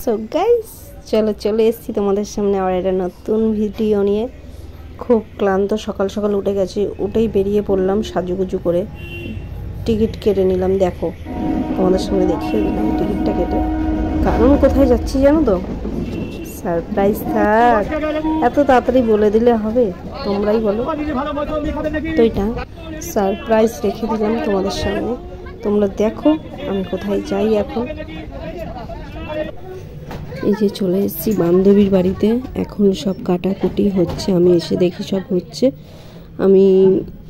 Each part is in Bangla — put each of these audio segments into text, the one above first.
সো গাইস চলে এসেছি তোমাদের সামনে আবার একটা নতুন ভিডিও নিয়ে। খুব ক্লান্ত, সকাল সকাল উঠে গেছি, উঠেই বেরিয়ে পড়লাম সাজুগুজু করে। টিকিট কেটে নিলাম, দেখো তোমাদের সামনে দেখিয়ে দিলাম টিকিটটা কেটে। কারণ কোথায় যাচ্ছি জানো তো? সারপ্রাইজ থাক, এত তাড়াতাড়ি বলে দিলে হবে? তোমরাই বলো তো। এটা সারপ্রাইজ রেখে দিলাম তোমাদের সামনে, তোমরা দেখো আমি কোথায় যাই এখন। এই যে চলে এসেছি বান্ধবীর বাড়িতে, এখন সব কাটাকুটি হচ্ছে, আমি এসে দেখি সব হচ্ছে। আমি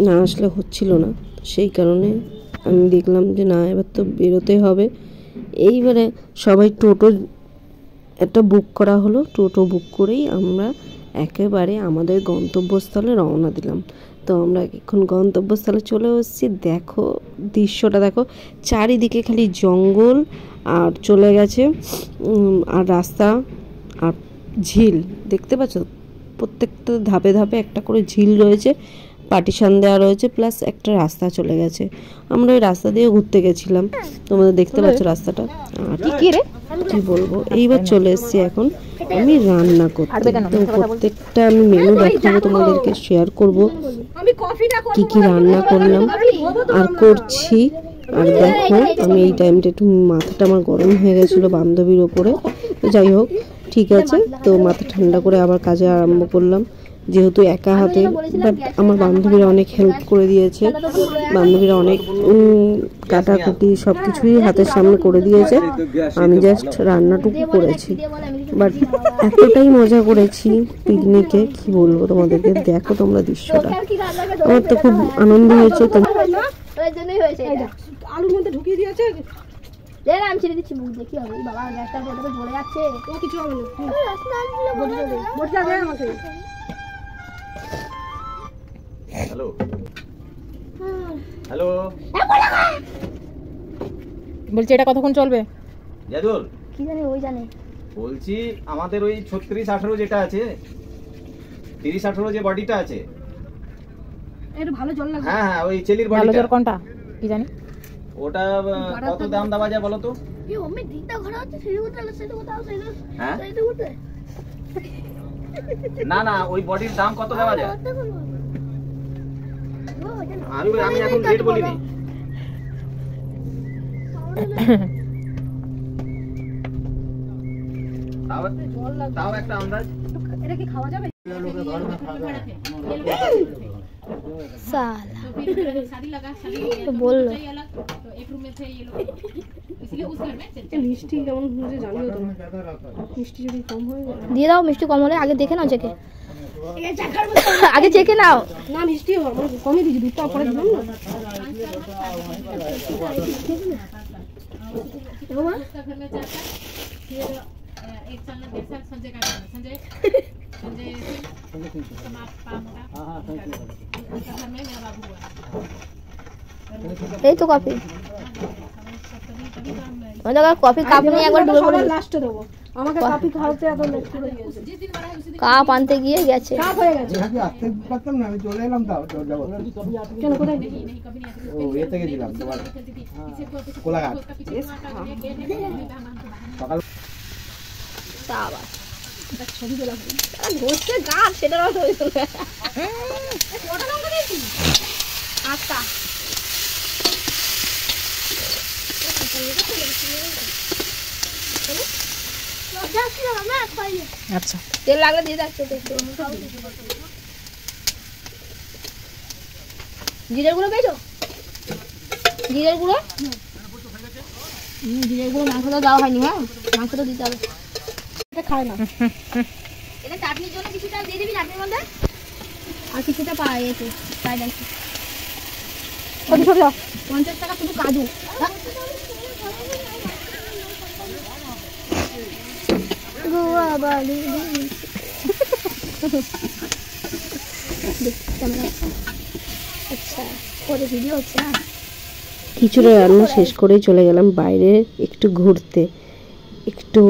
না আসলে হচ্ছিল না, সেই কারণে আমি দেখলাম যে না, এবার তো বেরোতে হবে। এইবারে সবাই টোটো একটা বুক করা হলো, টোটো বুক করেই আমরা একেবারে আমাদের গন্তব্যস্থলে রওনা দিলাম। তো আমরা এখন গন্তব্যস্থলে চলে এসেছি। দেখো দৃশ্যটা দেখো, চারিদিকে খালি জঙ্গল আর চলে গেছে আর রাস্তা আর ঝিল দেখতে পাচ্ছ, প্রত্যেকটা ধাপে ধাপে একটা করে ঝিল রয়েছে, পার্টিশন দেওয়া রয়েছে, প্লাস একটা রাস্তা চলে গেছে। আমরা ওই রাস্তা দিয়ে ঘুরতে গেছিলাম, তোমাদের দেখতে পাচ্ছ রাস্তাটা। আর কি বলবো, এইবার চলে এসেছি এখন আমি রান্না করতে। তো প্রত্যেকটা আমি মেনু দেখাবো, তোমাদেরকে শেয়ার করব কি কি রান্না করলাম আর করছি। আর দেখো আমি এই টাইমটা একটু মাথাটা আমার গরম হয়ে গেছিলো বান্ধবীর ওপরে, যাই হোক ঠিক আছে। তো মাথা ঠান্ডা করে আবার কাজে আরম্ভ করলাম, যেহেতু একা হাতে। বাট আমার বান্ধবীরা অনেক হেল্প করে দিয়েছে, বান্ধবীরা অনেক কাটাকুটি সব কিছুই হাতের সামনে করে দিয়েছে, আমি জাস্ট রান্নাটুকু করেছি। বাট এতটাই মজা করেছি পিকনিকে, কি বলবো তোমাদেরকে, দেখো তোমরা দৃশ্যটা, আমার তো খুব আনন্দ হয়েছে। আলুর মধ্যে ঢুকিয়ে দিয়েছে, আমি ছেড়ে দিচ্ছি, বুঝলে কি হবে বাবা, গ্যাসটা জ্বলে যাচ্ছে, ও কিছু হবে না আমাকে। হ্যালো হ্যালো, বলছি এটা কতক্ষণ চলবে? জাদুল কি জানে, ওই জানে। বলছি আমাদের ওই 36-18 যেটা আছে, 30-18 যে বডিটা আছে, একটু ভালো জল লাগবে। হ্যাঁ হ্যাঁ, ওই চেলির ভালো বডিটা জল কোনটা কি জানি, ওটা কত দাম দেওয়া যায় বলো তো? এই ওমে দিকটা ঘোরা হচ্ছে, সেই উঠলে সেটা কোথাও সেটা, হ্যাঁ সেটা উঠলে না না, ওই বডির দাম কত দেওয়া যায়? আমি এখন রেট বলিনি। তাও একটা আন্দাজ। এটা কি খাওয়া যাবে? বললো মিষ্টি কেমন হয়েছে জানিও তো, মিষ্টি যদি কম হয় দিয়ে দাও। মিষ্টি কম হলে আগে দেখে নাও, চেকে আগে চেকে নাও। না মিষ্টি কমই দিয়েছি, দুধটা পরে দিলাম না। এই তো কফি, কফি কাপ নিয়ে একবার ডুবে পড়ে লাস্টে দেবো। আমাকে কফি খাওয়াতে এত লেট করে দিয়েছে, কাপ আনতে গিয়ে গেছে, কাপ হয়ে গেছে। আসতে পারতাম না, আমি চলে এলাম। তাও কেন কোথায় ও ইয়ে থেকে গেছিলাম তোমার কোলাঘাট সকাল। ছবি তোলা ঘষছে গাছ, সেটার অর্থ হয়েছিল। আচ্ছা আচ্ছা তেল লাগলে দিয়ে যাচ্ছে। জিরের গুঁড়ো পেয়েছো? জিরের গুঁড়ো, জিরের গুঁড়ো মাংসটা দেওয়া হয়নি। হ্যাঁ মাংসটা দিতে হবে, এটা খায় না। এটা চাটনির জন্য কিছুটা দিয়ে দিবি, চাটনির মধ্যে আর কিছুটা পাইয়েছে ফ্রাইড রাইস। কত সব 50 টাকা শুধু কাজু। আচ্ছা পরে ভিডিও হচ্ছে না। কিছুটা রান্না শেষ করেই চলে গেলাম বাইরে একটু ঘুরতে। একটু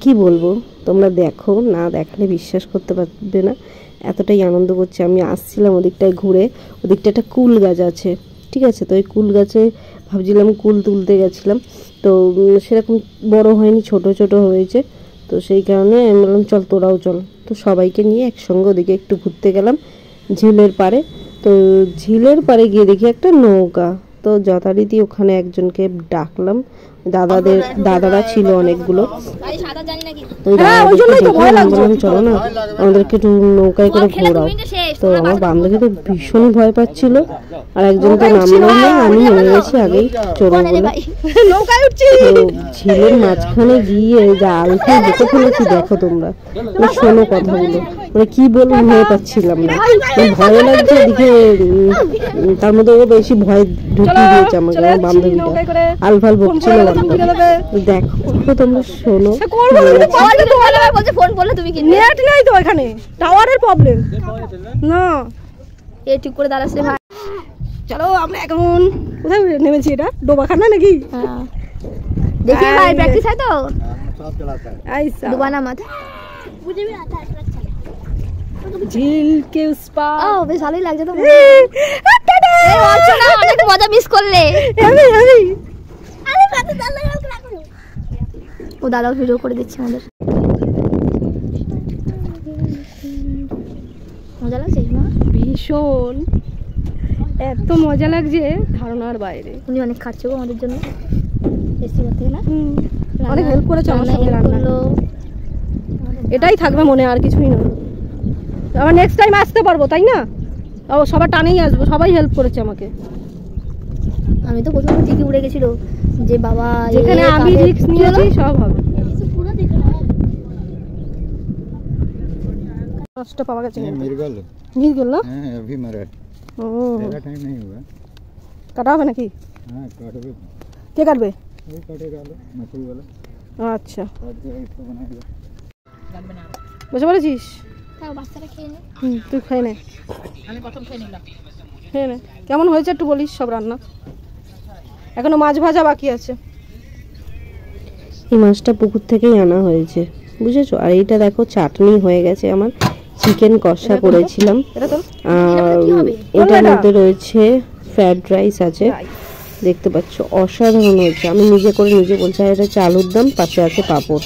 কি বলবো, তোমরা দেখো, না দেখালে বিশ্বাস করতে পারবে না, এতটাই আনন্দ করছে। আমি আসছিলাম ওদিকটায় ঘুরে, ওদিকটা একটা কুল গাছ আছে, ঠিক আছে। তো ওই কুল গাছে ভাবছিলাম কুল তুলতে গেছিলাম, তো সেরকম বড় হয়নি, ছোট ছোট হয়েছে। তো সেই কারণে আমি বললাম চল তোরাও চল। তো সবাইকে নিয়ে একসঙ্গে ওদিকে একটু ঘুরতে গেলাম ঝিলের পাড়ে। তো ঝিলের পাড়ে গিয়ে দেখি একটা নৌকা। তো যথারীতি ওখানে একজনকে ডাকলাম, দাদারা ছিল অনেকগুলো। ওই দাদাদেরকে দেখে আমি বললাম চলো না আমাদেরকে একটু নৌকায় করে ঘোরাও। তো আমার বান্ধবী তো ভীষণ ভয় পাচ্ছিল, আর একজনকে নামলো না, আমি নেমে গেছি আগেই চড়ো বলে। তো ঝিলের মাঝখানে গিয়ে যা আলফা দেখে ফেলেছি দেখো তোমরা, শোনো কথাগুলো, কি বলবো ভয় পাচ্ছিলাম না, ভয় লাগছে এদিকে। তার মধ্যে ও বেশি ভয় ঢুকিয়ে দিয়েছে আমাকে, আমার বান্ধবীটা আলফাল বকছিল। দেখো তোমরা শোনো, ফোন করলে তুমি কি নেট নাই তো এখানে, টাওয়ারের প্রবলেম না। এ ঠিক করে দাঁড়াচ্ছে ভাই। চলো আমরা এখন কোথায় নেমেছি, এটা ডোবাখানা নাকি? দেখি ভাই প্র্যাকটিস হয় তো আইসা ডুবানা মত। ঝিল के उस पार। ও বেশ ভালোই লাগছে তো। অনেক মজা মিস করলে। ও দাদাও ভিডিও করে দিচ্ছে আমাদের। মজা লাগছে না? ভীষণ, এত মজা লাগছে ধারণার বাইরে। উনি অনেক খাচ্ছে গো আমাদের জন্য, টেস্টি করতে না? অনেক হেল্প করেছে আমার সঙ্গে রান্না। এটাই থাকবে মনে, আর কিছুই না। আবার নেক্সট টাইম আসতে পারবো, তাই না? সবার টানেই আসবো, সবাই হেল্প করেছে আমাকে। আমি তো প্রথমে ঠিকই উড়ে গেছিল যে বাবা যেখানে আমি রিস্ক নিয়েছি সব হবে। মাছটা পাওয়া গেছে মির্গল না? হ্যাঁ अभी मरा, ज़्यादा टाइम नहीं हुआ। কাটা হবে নাকি? हाँ काटोगे, কে কাটবে? वही काटेगा लो मछली वाला, আচ্ছা काट के इसको बनाएगा। বুঝতে পেরেছিস? বাচ্চারা খেয়ে নে। তুই খেয়ে নে, আমি প্রথম খেয়ে নিলাম। খেয়ে নে। কেমন হয়েছে একটু বলিস সব রান্না? এখনো মাছ ভাজা বাকি আছে। এই মাছটা পুকুর থেকেই আনা হয়েছে, বুঝেছো? আর এইটা দেখো চাটনি হয়ে গেছে আমার, চিকেন কষা করেছিলাম, আর এটার মধ্যে রয়েছে ফ্রাইড রাইস আছে, দেখতে পাচ্ছ অসাধারণ হয়েছে। আমি নিজে করে নিজে বলছি, আর এটা হচ্ছে আলুর দম, পাশে আছে পাঁপড়।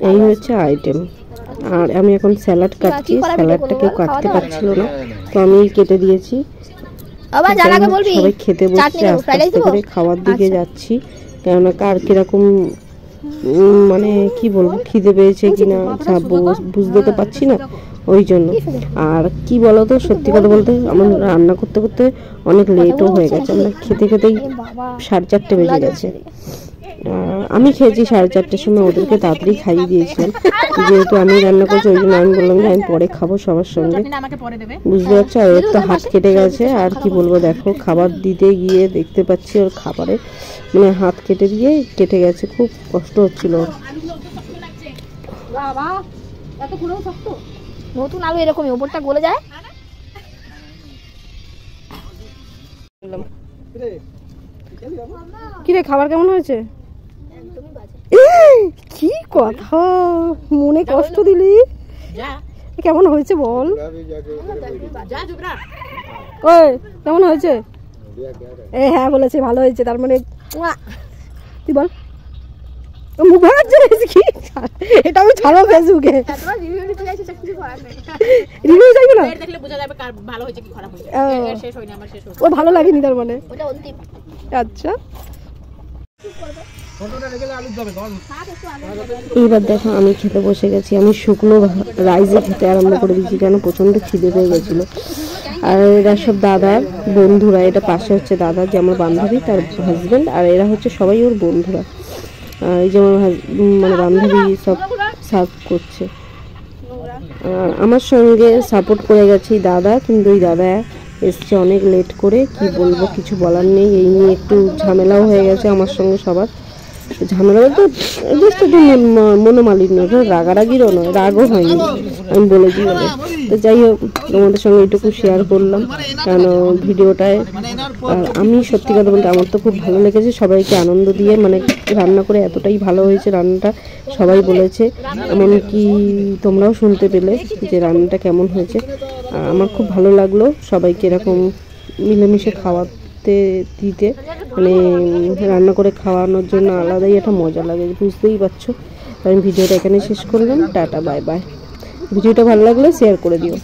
এই হচ্ছে আইটেম। আর আমি এখন স্যালাড কাটছি, স্যালাডটা কেউ কাটতে পারছিল না, তো আমি কেটে দিয়েছি। সবাই খেতে বসছে, আস্তে আস্তে করে খাওয়ার দিকে যাচ্ছি, কেননা কার কিরকম মানে কি বলবো খিদে পেয়েছে কিনা বুঝতে তো পারছি না, ওই জন্য। আর কি বলতো, সত্যি কথা বলতে আমার রান্না করতে করতে অনেক লেটও হয়ে গেছে, আমরা খেতে খেতেই 4:30 বেজে গেছে। আমি খেয়েছি 4:30টার সময়, ওদেরকে তাড়াতাড়ি খাইয়ে দিয়েছিলাম, যেহেতু আমি রান্না করছি ওই জন্য আমি বললাম যে আমি পরে খাবো সবার সঙ্গে, বুঝতে পারছো? আর ওর তো হাত কেটে গেছে, আর কি বলবো, দেখো খাবার দিতে গিয়ে দেখতে পাচ্ছি ওর খাবারে মানে হাত কেটে দিয়ে কেটে গেছে, খুব কষ্ট হচ্ছিল। নতুন আলু এরকমই ওপরটা গলে যায়। কি রে, খাবার কেমন হয়েছে? কি কথা, মনে কষ্ট দিলি। কেমন হয়েছে বল? ওই কেমন হয়েছে? হ্যাঁ বলেছে ভালো হয়েছে, তার মানে তুই বল। মুখ ভাঙাচ্ছে কি? এটা আমি ছাড়বো ফেসবুকে, রিভিউ চাইবো না, ও ভালো লাগেনি তার মানে। আচ্ছা এইবার দেখো আমি খেতে বসে গেছি, আমি শুকনো রাইসে খেতে আরম্ভ করে দিয়েছি, কেন প্রচণ্ড খিদে পেয়ে গেছিলো। আর এরা সব দাদার বন্ধুরা, এটা পাশে হচ্ছে দাদা যে আমার বান্ধবী, তার হাজব্যান্ড, আর এরা হচ্ছে সবাই ওর বন্ধুরা। এই যে আমার মানে বান্ধবী সব সার্ভ করছে, আর আমার সঙ্গে সাপোর্ট করে গেছে এই দাদা, কিন্তু এই দাদা এসছে অনেক লেট করে, কি বলবো কিছু বলার নেই। এই নিয়ে একটু ঝামেলাও হয়ে গেছে আমার সঙ্গে সবার, ঝামেলা বলতে জাস্ট একটু মনোমালিন্য, রাগারাগিরও নয়, রাগও হয়নি, আমি বলেছি বলে। তো যাই হোক, তোমাদের সঙ্গে এইটুকু শেয়ার করলাম, কেন ভিডিওটায়। আর আমি সত্যি কথা বলতে আমার তো খুব ভালো লেগেছে, সবাইকে আনন্দ দিয়ে মানে রান্না করে এতটাই ভালো হয়েছে রান্নাটা, সবাই বলেছে, এমনকি তোমরাও শুনতে পেলে যে রান্নাটা কেমন হয়েছে। আমার খুব ভালো লাগলো সবাইকে এরকম মিলেমিশে খাওয়াতে দিতে মানে রান্না করে খাওয়ানোর জন্য আলাদাই একটা মজা লাগে, বুঝতেই পারছো। আমি ভিডিওটা এখানে শেষ করলাম। Tata, bye bye. ভিডিওটা ভালো লাগলে শেয়ার করে দিও।